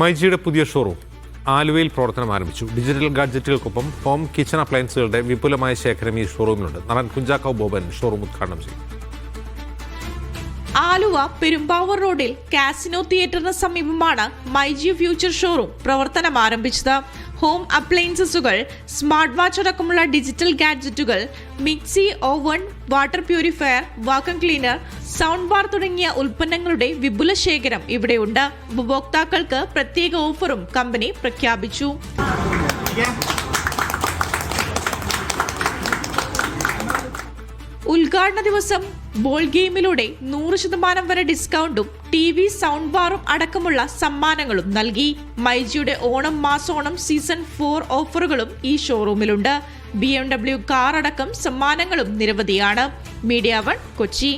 മൈജിയുടെ പുതിയ ഷോറൂം ആലുവയിൽ പ്രവർത്തനം ആരംഭിച്ചു. ഡിജിറ്റൽ ഗാഡ്ജറ്റുകൾക്കൊപ്പം ഹോം കിച്ചൺ അപ്ലയൻസുകളുടെ വിപുലമായ ശേഖരം ഈ ഷോറൂമിലുണ്ട്. നടൻ കുഞ്ചാക്കോ ബോബൻ ഷോറൂം ഉദ്ഘാടനം ചെയ്തു. ആലുവ പെരുമ്പാവൂർ റോഡിൽ കാസിനോ തിയേറ്ററിന് സമീപമാണ് മൈജി ഫ്യൂച്ചർ ഷോറൂം പ്രവർത്തനം ആരംഭിച്ചത്. ഹോം അപ്ലയൻസസുകൾ, സ്മാർട്ട് വാച്ച് അടക്കമുള്ള ഡിജിറ്റൽ ഗാഡ്ജറ്റുകൾ, mixie, oven, water purifier, vacuum cleaner, sound bar തുടങ്ങിയ ഉൽപ്പന്നങ്ങളുടെ വിപുല ശേഖരം ഇവിടെയുണ്ട്. ഉപഭോക്താക്കൾക്ക് പ്രത്യേക ഓഫറും കമ്പനി പ്രഖ്യാപിച്ചു. ഉദ്ഘാടന ദിവസം ബോൾ ഗെയിമിലൂടെ 100% വരെ ഡിസ്കൗണ്ടും TV, സൗണ്ട് ബാറും അടക്കമുള്ള സമ്മാനങ്ങളും നൽകി. മൈജിയുടെ ഓണം മാസോണം സീസൺ 4 ഓഫറുകളും ഈ ഷോറൂമിലുണ്ട്. BMW കാർ അടക്കം സമ്മാനങ്ങളും നിരവധിയാണ്. മീഡിയ 1 കൊച്ചി.